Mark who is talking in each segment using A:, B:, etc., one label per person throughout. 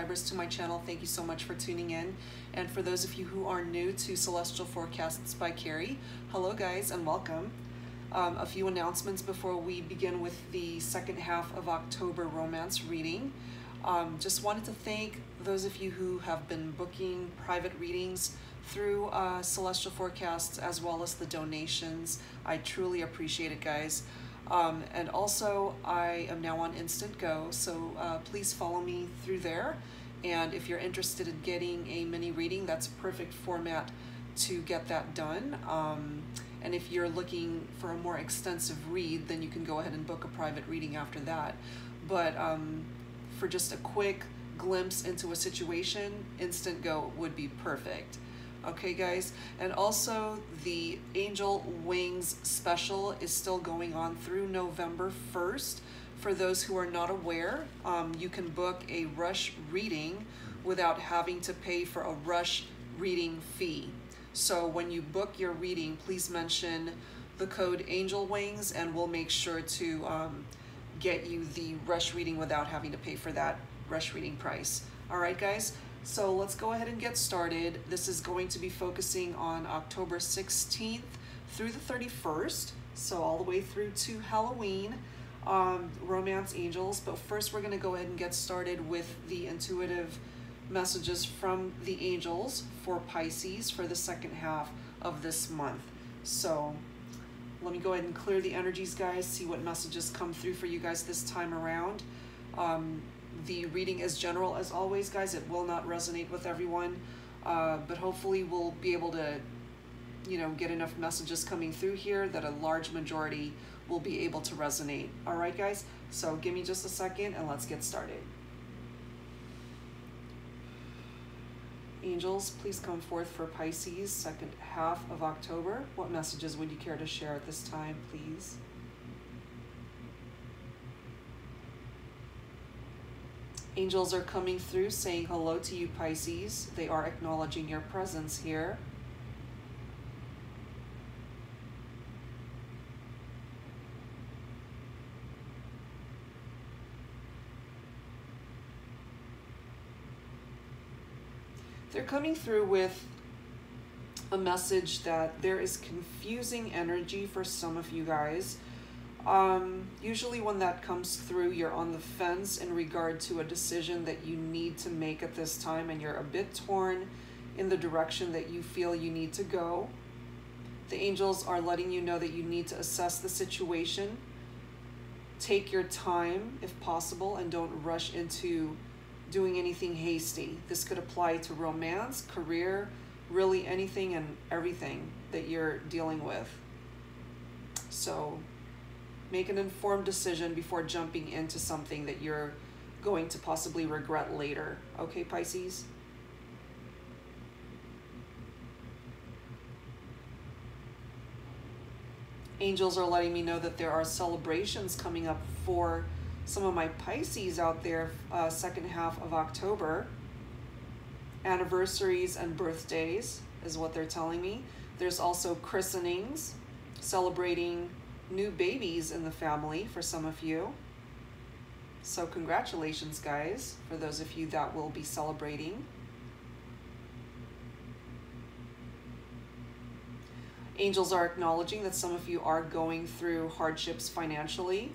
A: subscribers to my channel, thank you so much for tuning in. And for those of you who are new to Celestial Forecasts by Carrie, hello guys and welcome. A few announcements before we begin with the second half of October romance reading. Just wanted to thank those of you who have been booking private readings through Celestial Forecasts, as well as the donations. I truly appreciate it, guys. And also, I am now on Instant Go, so please follow me through there. And if you're interested in getting a mini reading, that's a perfect format to get that done. And if you're looking for a more extensive read, then you can go ahead and book a private reading after that. But for just a quick glimpse into a situation, Instant Go would be perfect. Okay, guys, and also the Angel Wings special is still going on through November 1st. For those who are not aware, you can book a rush reading without having to pay for a rush reading fee. So when you book your reading, please mention the code Angel Wings, and we'll make sure to get you the rush reading without having to pay for that rush reading price. All right, guys. So let's go ahead and get started. This is going to be focusing on October 16th through the 31st, so all the way through to Halloween, romance angels. But first we're going to go ahead and get started with the intuitive messages from the angels for Pisces for the second half of this month. So let me go ahead and clear the energies, guys, see what messages come through for you guys this time around. The reading is general as always, guys. It will not resonate with everyone, but hopefully we'll be able to, get enough messages coming through here that a large majority will be able to resonate. All right, guys? So give me just a second and let's get started. Angels, please come forth for Pisces, second half of October. What messages would you care to share at this time, please? Angels are coming through saying hello to you, Pisces. They are acknowledging your presence here. They're coming through with a message that there is confusing energy for some of you guys. Usually when that comes through, you're on the fence in regard to a decision that you need to make at this time, and you're a bit torn in the direction that you feel you need to go. The angels are letting you know that you need to assess the situation. Take your time if possible, and don't rush into doing anything hasty. This could apply to romance, career, really anything and everything that you're dealing with. So make an informed decision before jumping into something that you're going to possibly regret later. Okay, Pisces? Angels are letting me know that there are celebrations coming up for some of my Pisces out there, second half of October. Anniversaries and birthdays is what they're telling me. There's also christenings, celebrating new babies in the family for some of you. So congratulations, guys, for those of you that will be celebrating. Angels are acknowledging that some of you are going through hardships financially.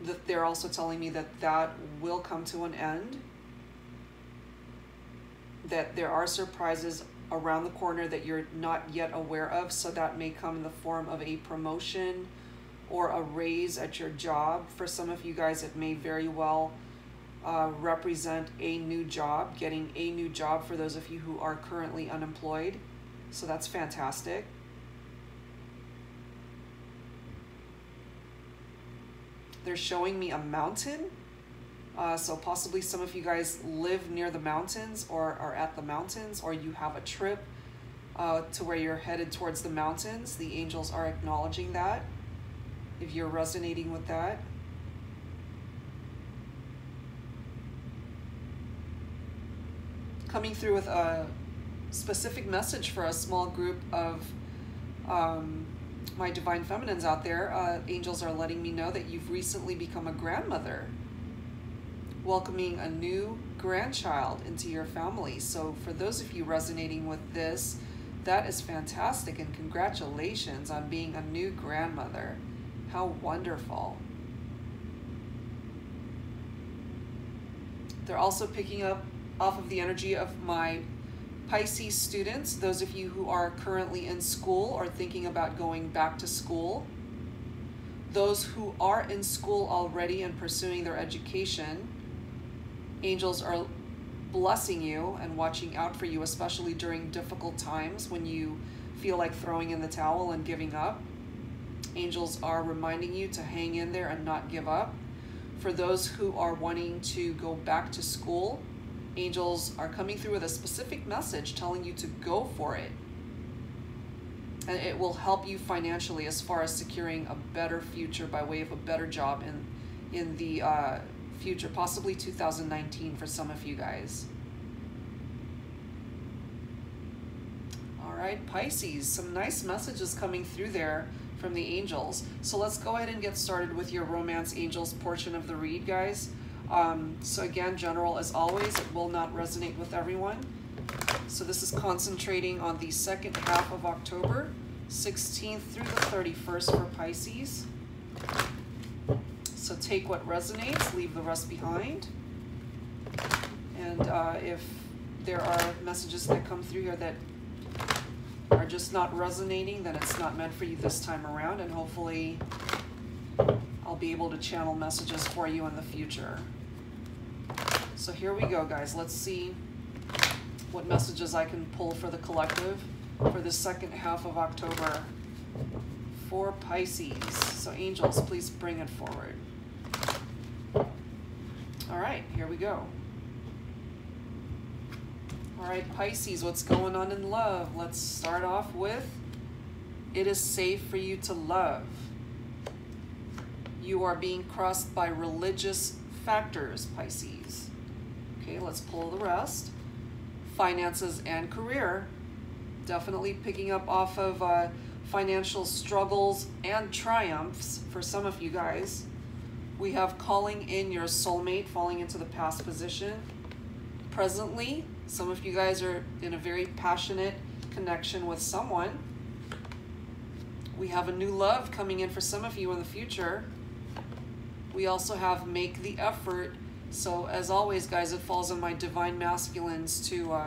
A: That they're also telling me that that will come to an end. That there are surprises around the corner that you're not yet aware of, so that may come in the form of a promotion or a raise at your job. For some of you guys, it may very well represent a new job, getting a new job for those of you who are currently unemployed. So that's fantastic. They're showing me a mountain. So possibly some of you guys live near the mountains or are at the mountains, or you have a trip to where you're headed towards the mountains. The angels are acknowledging that, if you're resonating with that. Coming through with a specific message for a small group of my divine feminines out there. Angels are letting me know that you've recently become a grandmother. welcoming a new grandchild into your family. So for those of you resonating with this, that is fantastic, and congratulations on being a new grandmother. How wonderful. They're also picking up off of the energy of my Pisces students, those of you who are currently in school or thinking about going back to school. Those who are in school already and pursuing their education, angels are blessing you and watching out for you, especially during difficult times when you feel like throwing in the towel and giving up. Angels are reminding you to hang in there and not give up. For those who are wanting to go back to school, angels are coming through with a specific message telling you to go for it. And it will help you financially as far as securing a better future by way of a better job in the future, possibly 2019 for some of you guys. All right, Pisces, some nice messages coming through there from the angels. So let's go ahead and get started with your romance angels portion of the read, guys. So again, general as always, it will not resonate with everyone. So this is concentrating on the second half of October, 16th through the 31st for Pisces. So take what resonates, leave the rest behind. And if there are messages that come through here that are just not resonating, then it's not meant for you this time around, and hopefully I'll be able to channel messages for you in the future. So here we go, guys. Let's see what messages I can pull for the collective for the second half of October for Pisces. So angels, please bring it forward. All right, here we go. All right, Pisces, what's going on in love? Let's start off with, it is safe for you to love. You are being crossed by religious factors, Pisces. Okay, let's pull the rest. Finances and career, definitely picking up off of financial struggles and triumphs for some of you guys. We have calling in your soulmate, falling into the past position. Presently, some of you guys are in a very passionate connection with someone. We have a new love coming in for some of you in the future. We also have make the effort. So as always, guys, it falls on my divine masculines to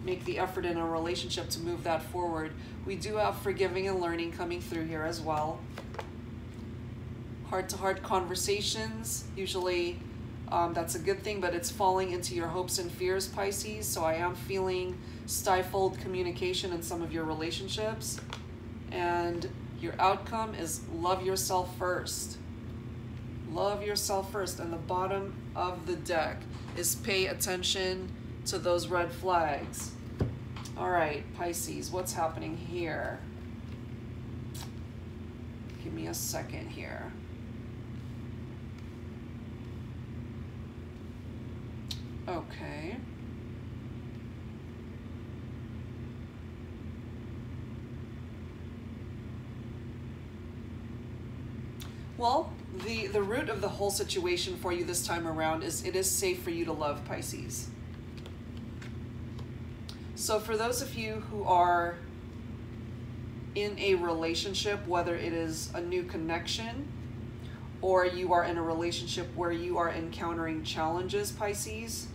A: make the effort in a relationship to move that forward. We do have forgiving and learning coming through here as well. Heart-to-heart conversations, usually that's a good thing, but it's falling into your hopes and fears, Pisces. So I am feeling stifled communication in some of your relationships. And your outcome is love yourself first. Love yourself first. And the bottom of the deck is pay attention to those red flags. All right, Pisces, what's happening here? Give me a second here. Okay. Well, the root of the whole situation for you this time around is it is safe for you to love, Pisces. So for those of you who are in a relationship, whether it is a new connection or you are in a relationship where you are encountering challenges, Pisces,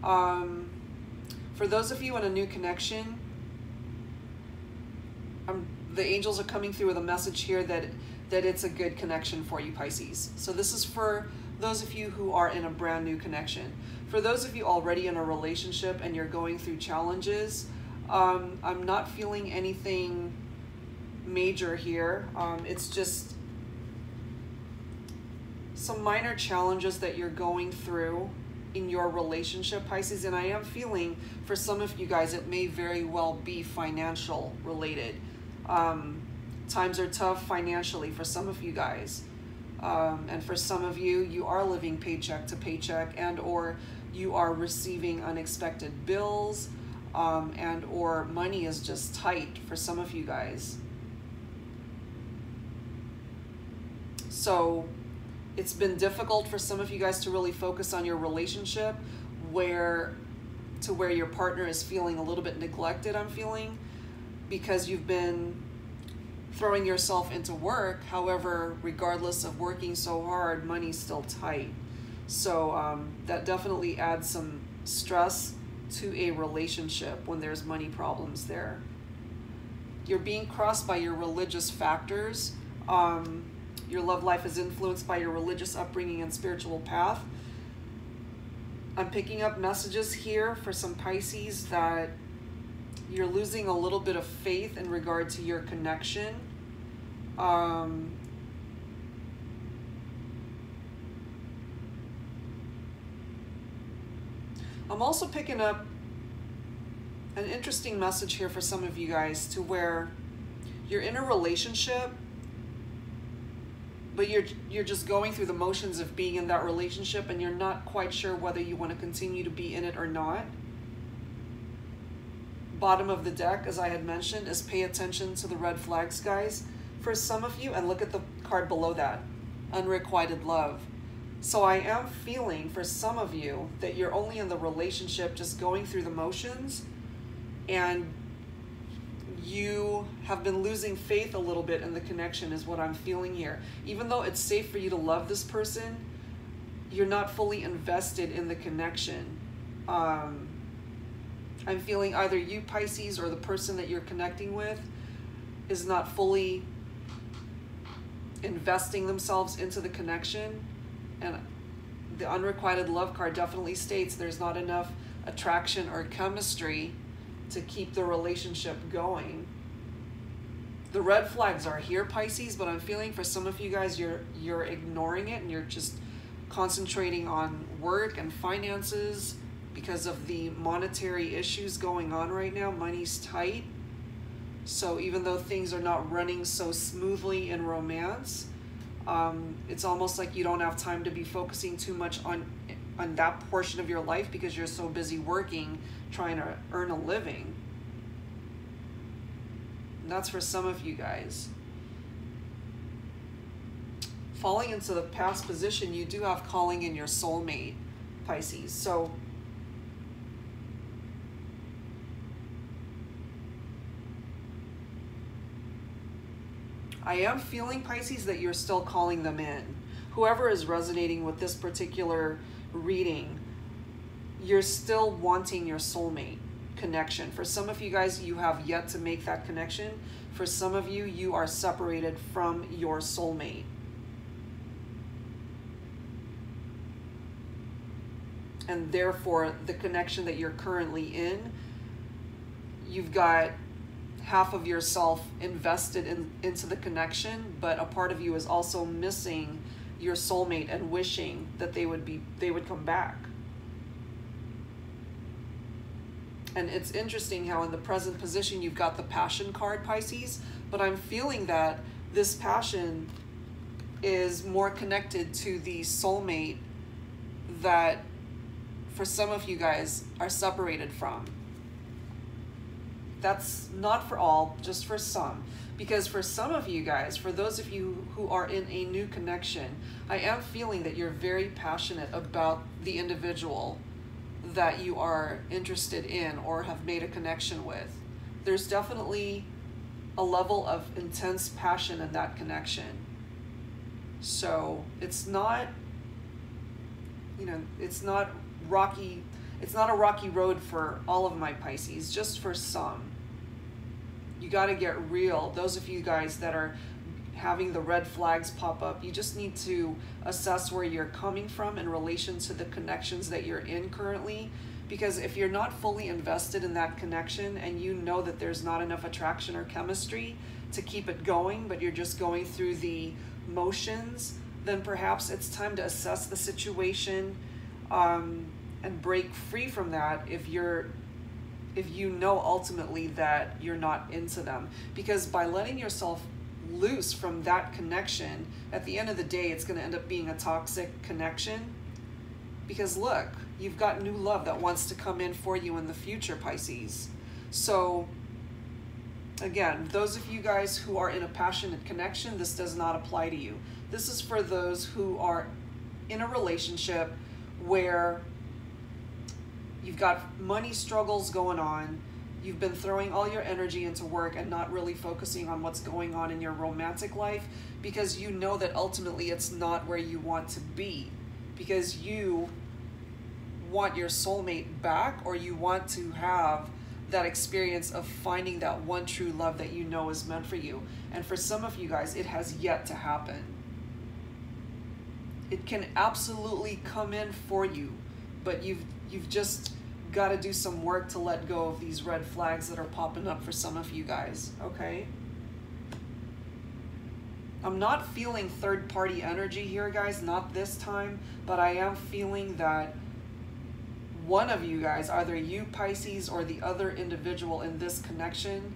A: for those of you in a new connection, the angels are coming through with a message here that it's a good connection for you, Pisces. So this is for those of you who are in a brand new connection. For those of you already in a relationship and you're going through challenges, I'm not feeling anything major here. It's just some minor challenges that you're going through in your relationship, Pisces. And I am feeling for some of you guys, it may very well be financial related. Times are tough financially for some of you guys. And for some of you, you are living paycheck to paycheck, and or you are receiving unexpected bills, and or money is just tight for some of you guys. So It's been difficult for some of you guys to really focus on your relationship where your partner is feeling a little bit neglected, I'm feeling, because you've been throwing yourself into work. However, regardless of working so hard, money's still tight. So that definitely adds some stress to a relationship when there's money problems there. You're being crossed by your religious factors. Your love life is influenced by your religious upbringing and spiritual path. I'm picking up messages here for some Pisces that you're losing a little bit of faith in regard to your connection. I'm also picking up an interesting message here for some of you guys to where you're in a relationship, but you're just going through the motions of being in that relationship, and you're not quite sure whether you want to continue to be in it or not. Bottom of the deck, as I had mentioned, is pay attention to the red flags, guys. For some of you, and look at the card below that, unrequited love. So I am feeling for some of you that you're only in the relationship just going through the motions, and you have been losing faith a little bit in the connection is what I'm feeling here. Even though it's safe for you to love this person, you're not fully invested in the connection. I'm feeling either you, Pisces, or the person that you're connecting with is not fully investing themselves into the connection. And the unrequited love card definitely states there's not enough attraction or chemistry to keep the relationship going. The red flags are here, Pisces, but I'm feeling for some of you guys you're ignoring it, and you're just concentrating on work and finances because of the monetary issues going on right now. Money's tight. So even though things are not running so smoothly in romance, it's almost like you don't have time to be focusing too much on that portion of your life because you're so busy working, trying to earn a living. And that's for some of you guys. Falling into the past position, you do have calling in your soulmate, Pisces. So I am feeling, Pisces, that you're still calling them in. Whoever is resonating with this particular reading, you're still wanting your soulmate connection. For some of you guys, you have yet to make that connection. For some of you, you are separated from your soulmate. And therefore, the connection that you're currently in, you've got half of yourself invested into the connection, but a part of you is also missing your soulmate and wishing that they would come back. And it's interesting how in the present position you've got the passion card, Pisces, but I'm feeling that this passion is more connected to the soulmate that for some of you guys are separated from. That's not for all, just for some. Because for some of you guys, for those of you who are in a new connection, I am feeling that you're very passionate about the individual that you are interested in or have made a connection with. There's definitely a level of intense passion in that connection. So it's not, it's not rocky. It's not a rocky road for all of my Pisces, just for some. You got to get real. Those of you guys that are having the red flags pop up, you just need to assess where you're coming from in relation to the connections that you're in currently. Because if you're not fully invested in that connection and you know that there's not enough attraction or chemistry to keep it going, but you're just going through the motions, then perhaps it's time to assess the situation and break free from that if you know ultimately that you're not into them. Because by letting yourself loose from that connection, at the end of the day, it's going to end up being a toxic connection. Because look, you've got new love that wants to come in for you in the future, Pisces. So again, those of you guys who are in a passionate connection, this does not apply to you. This is for those who are in a relationship where you've got money struggles going on, you've been throwing all your energy into work and not really focusing on what's going on in your romantic life because you know that ultimately it's not where you want to be, because you want your soulmate back, or you want to have that experience of finding that one true love that you know is meant for you. And for some of you guys, it has yet to happen. It can absolutely come in for you, but you've just got to do some work to let go of these red flags that are popping up for some of you guys, okay? I'm not feeling third-party energy here, guys, not this time, but I am feeling that one of you guys, either you, Pisces, or the other individual in this connection,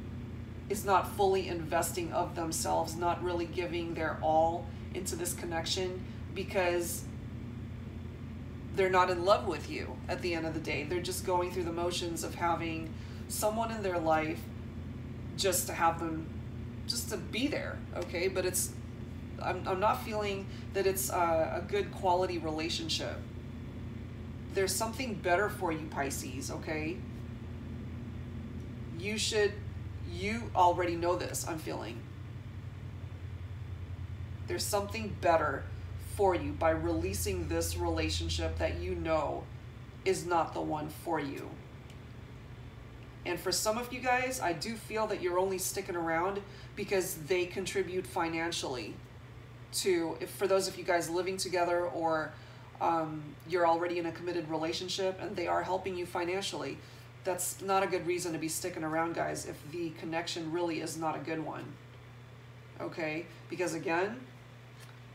A: is not fully investing of themselves, not really giving their all into this connection, because they're not in love with you at the end of the day. They're just going through the motions of having someone in their life just to have them, just to be there, okay? But I'm not feeling that it's a good quality relationship. There's something better for you, Pisces, okay? You already know this, I'm feeling. There's something better for you by releasing this relationship that you know is not the one for you. And for some of you guys, I do feel that you're only sticking around because they contribute financially to, for those of you guys living together, or you're already in a committed relationship and they are helping you financially. That's not a good reason to be sticking around, guys, if the connection really is not a good one. Okay? Because again,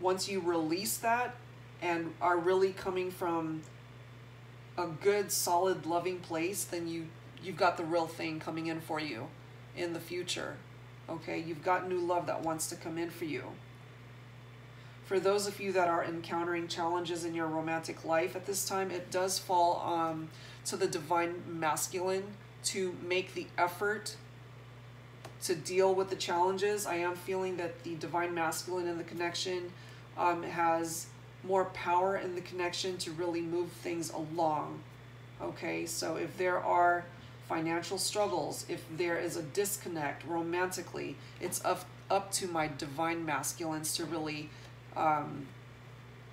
A: once you release that and are really coming from a good, solid, loving place, then you've got the real thing coming in for you in the future. Okay? You've got new love that wants to come in for you. For those of you that are encountering challenges in your romantic life at this time, it does fall to the divine masculine to make the effort to deal with the challenges. I am feeling that the divine masculine in the connection has more power in the connection to really move things along. Okay, so if there are financial struggles, if there is a disconnect romantically, it's up to my divine masculines to really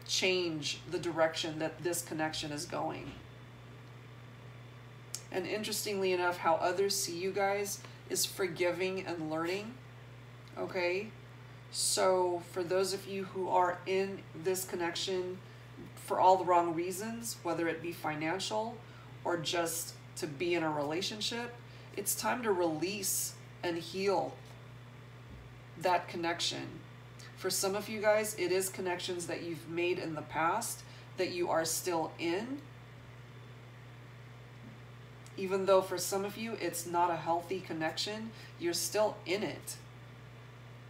A: change the direction that this connection is going. And interestingly enough, how others see you guys is forgiving and learning. Okay? So for those of you who are in this connection for all the wrong reasons, whether it be financial or just to be in a relationship, it's time to release and heal that connection. For some of you guys, it is connections that you've made in the past that you are still in. Even though for some of you, it's not a healthy connection, you're still in it.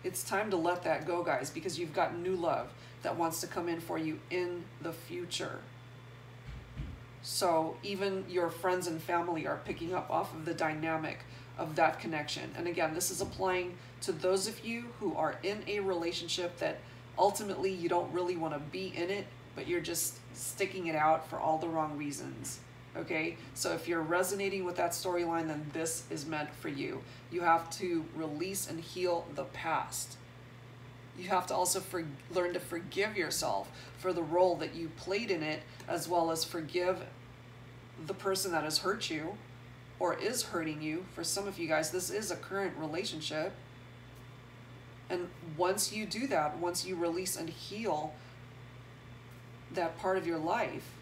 A: It's time to let that go, guys, because you've got new love that wants to come in for you in the future. So even your friends and family are picking up off of the dynamic of that connection. And again, this is applying to those of you who are in a relationship that ultimately you don't really want to be in it, but you're just sticking it out for all the wrong reasons. Okay, so if you're resonating with that storyline, then this is meant for you. You have to release and heal the past. You have to also learn to forgive yourself for the role that you played in it, as well as forgive the person that has hurt you or is hurting you. For some of you guys, this is a current relationship. And once you do that, once you release and heal that part of your life,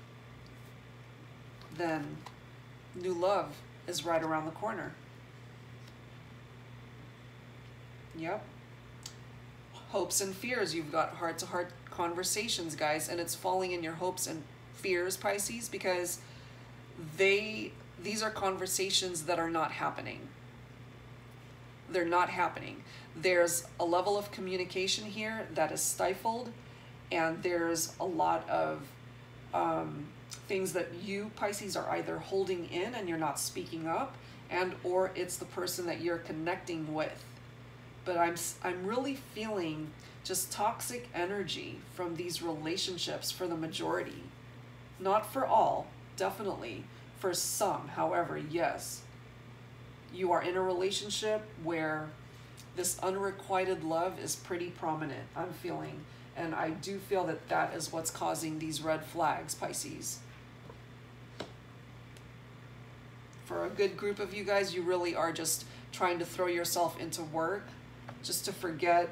A: then new love is right around the corner. Yep. Hopes and fears. You've got heart-to-heart conversations, guys, and it's falling in your hopes and fears, Pisces, because these are conversations that are not happening. They're not happening. There's a level of communication here that is stifled, and there's a lot of things that you, Pisces, are either holding in and you're not speaking up, and or it's the person that you're connecting with but I'm really feeling just toxic energy from these relationships for the majority. Not for all, definitely. For some, however, yes. You are in a relationship where this unrequited love is pretty prominent, I'm feeling. And I do feel that that is what's causing these red flags, Pisces. For a good group of you guys, you really are just trying to throw yourself into work just to forget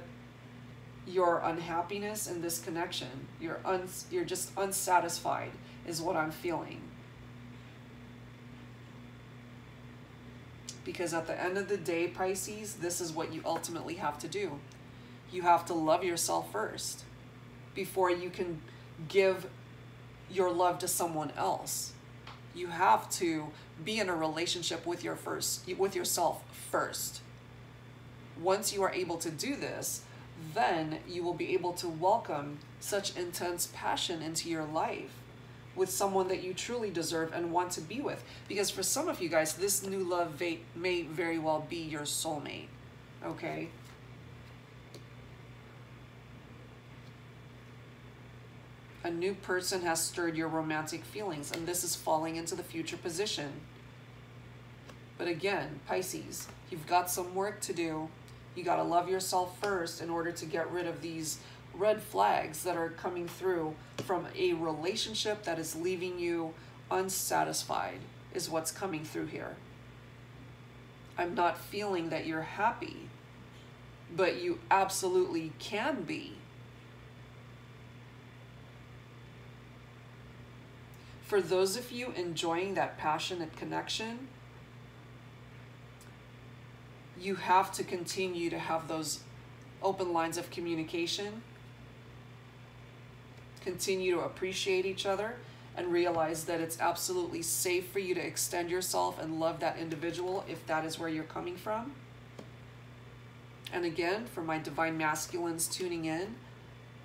A: your unhappiness in this connection. You're just unsatisfied is what I'm feeling. Because at the end of the day, Pisces, this is what you ultimately have to do. You have to love yourself first before you can give your love to someone else. You have to be in a relationship with yourself first. Once you are able to do this, then you will be able to welcome such intense passion into your life with someone that you truly deserve and want to be with. Because for some of you guys, this new love may very well be your soulmate, okay? A new person has stirred your romantic feelings, and this is falling into the future position. But again, Pisces, you've got some work to do. You got to love yourself first in order to get rid of these red flags that are coming through from a relationship that is leaving you unsatisfied, is what's coming through here. I'm not feeling that you're happy, but you absolutely can be. For those of you enjoying that passionate connection, you have to continue to have those open lines of communication. Continue to appreciate each other and realize that it's absolutely safe for you to extend yourself and love that individual if that is where you're coming from. And again, for my divine masculines tuning in,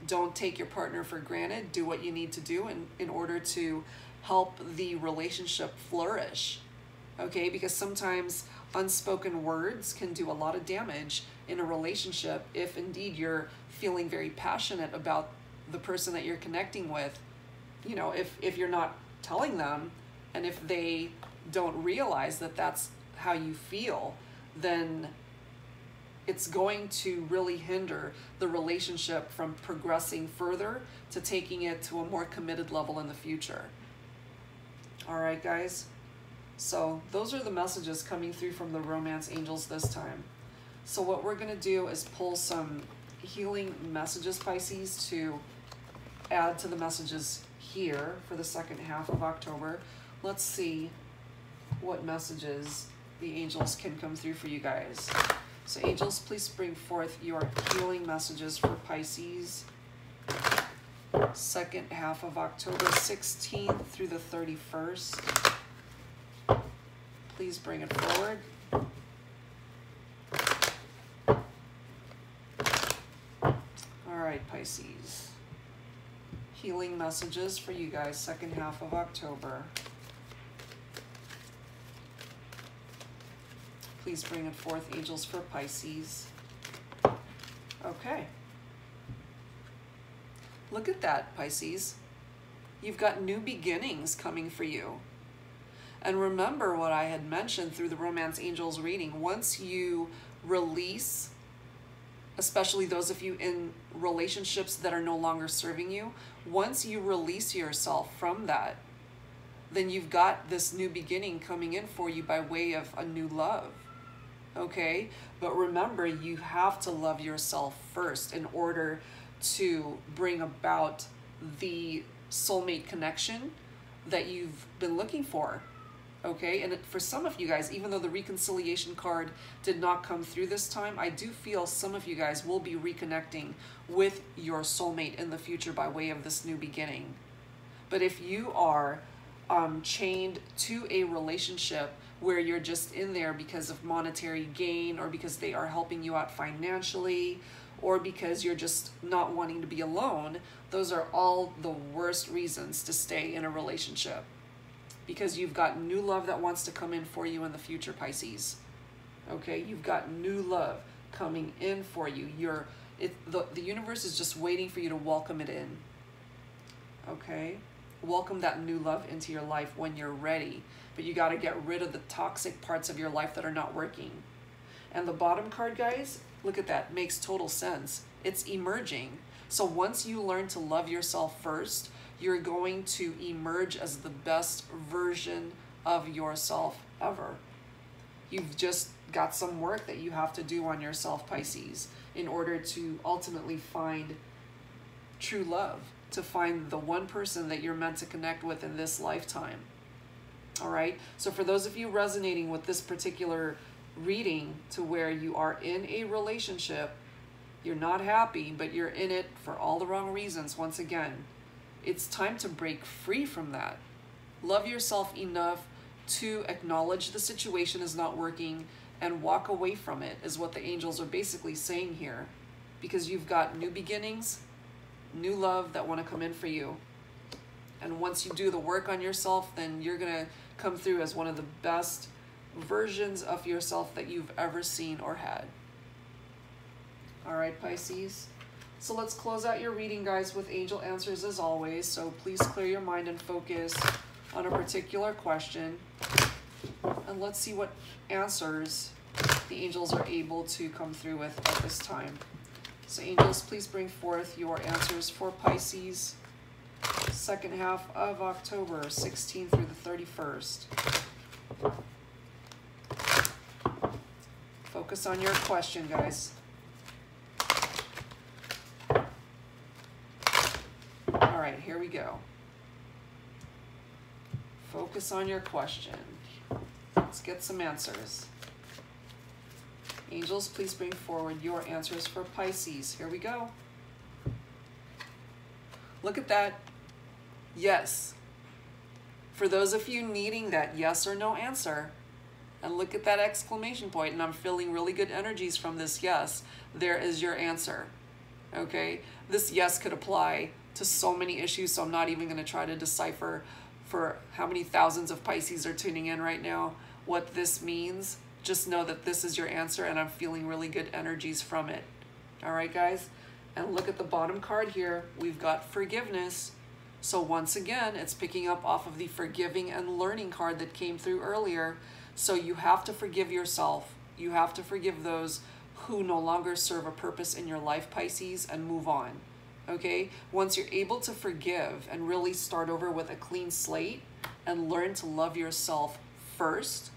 A: don't take your partner for granted. Do what you need to do in order to help the relationship flourish, okay? Because sometimes unspoken words can do a lot of damage in a relationship if indeed you're feeling very passionate about the person that you're connecting with. You know, if you're not telling them, and if they don't realize that that's how you feel, then it's going to really hinder the relationship from progressing further to taking it to a more committed level in the future. All right, guys. So those are the messages coming through from the romance angels this time. So what we're going to do is pull some healing messages, Pisces, to add to the messages here for the second half of October. Let's see what messages the angels can come through for you guys. So angels, please bring forth your healing messages for Pisces. Second half of October 16th through the 31st. Please bring it forward. All right, Pisces. Healing messages for you guys, second half of October. Please bring it forth, angels, for Pisces. Okay. Look at that, Pisces. You've got new beginnings coming for you. And remember what I had mentioned through the Romance Angels reading. Once you release, especially those of you in relationships that are no longer serving you, once you release yourself from that, then you've got this new beginning coming in for you by way of a new love. Okay? But remember, you have to love yourself first in order to bring about the soulmate connection that you've been looking for. Okay, and for some of you guys, even though the reconciliation card did not come through this time, I do feel some of you guys will be reconnecting with your soulmate in the future by way of this new beginning. But if you are chained to a relationship where you're just in there because of monetary gain, or because they are helping you out financially, or because you're just not wanting to be alone, those are all the worst reasons to stay in a relationship. Because you've got new love that wants to come in for you in the future, Pisces. Okay, you've got new love. coming in for you. The universe is just waiting for you to welcome it in. Okay? Welcome that new love into your life when you're ready. But you got to get rid of the toxic parts of your life that are not working. And the bottom card, guys, look at that. Makes total sense. It's emerging. So once you learn to love yourself first, you're going to emerge as the best version of yourself ever. You've just got some work that you have to do on yourself, Pisces, in order to ultimately find true love, to find the one person that you're meant to connect with in this lifetime. All right? So for those of you resonating with this particular reading, to where you are in a relationship, you're not happy, but you're in it for all the wrong reasons, once again, it's time to break free from that. Love yourself enough to acknowledge the situation is not working and walk away from it, is what the angels are basically saying here. Because you've got new beginnings, new love that want to come in for you. And once you do the work on yourself, then you're going to come through as one of the best versions of yourself that you've ever seen or had. All right, Pisces. So let's close out your reading, guys, with angel answers as always. So please clear your mind and focus on a particular question. And let's see what answers the angels are able to come through with at this time. So angels, please bring forth your answers for Pisces, second half of October, 16th through the 31st. Focus on your question, guys. All right, here we go. Focus on your question. Let's get some answers. Angels, please bring forward your answers for Pisces. Here we go. Look at that. Yes. For those of you needing that yes or no answer, and look at that exclamation point, and I'm feeling really good energies from this yes. There is your answer. Okay? This yes could apply to so many issues, so I'm not even going to try to decipher for how many thousands of Pisces are tuning in right now what this means. Just know that this is your answer, and I'm feeling really good energies from it. All right, guys? And look at the bottom card here. We've got forgiveness. So once again, it's picking up off of the forgiving and learning card that came through earlier. So you have to forgive yourself. You have to forgive those who no longer serve a purpose in your life, Pisces, and move on. Okay? Once you're able to forgive and really start over with a clean slate and learn to love yourself first,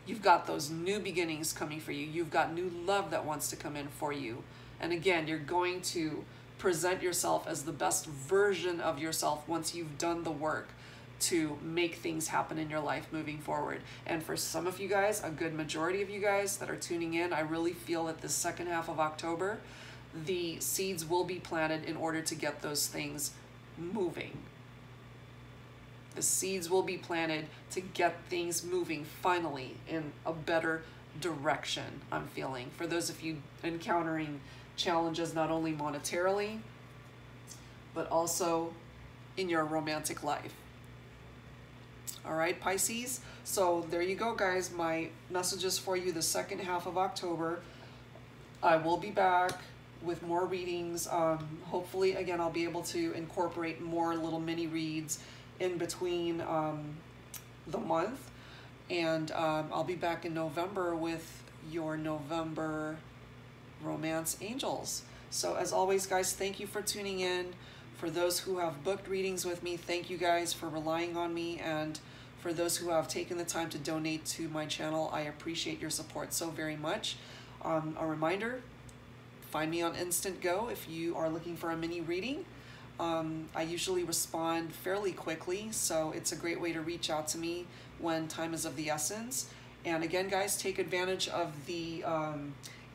A: you've got those new beginnings coming for you. You've got new love that wants to come in for you. And again, you're going to present yourself as the best version of yourself once you've done the work to make things happen in your life moving forward. And for some of you guys, a good majority of you guys that are tuning in, I really feel that the second half of October, the seeds will be planted in order to get those things moving. The seeds will be planted to get things moving finally in a better direction, I'm feeling. For those of you encountering challenges not only monetarily, but also in your romantic life. All right, Pisces? So there you go, guys. My messages for you the second half of October. I will be back with more readings. Hopefully, again, I'll be able to incorporate more little mini reads in between the month. And I'll be back in November with your November Romance Angels. So as always, guys, thank you for tuning in. For those who have booked readings with me, thank you guys for relying on me. And for those who have taken the time to donate to my channel, I appreciate your support so very much. A reminder, find me on Instant Go if you are looking for a mini reading. I usually respond fairly quickly, so it's a great way to reach out to me when time is of the essence. And again, guys, take advantage of the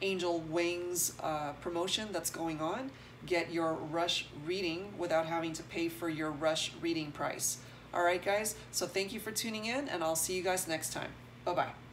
A: Angel Wings promotion that's going on. Get your rush reading without having to pay for your rush reading price. All right, guys, so thank you for tuning in, and I'll see you guys next time. Bye-bye.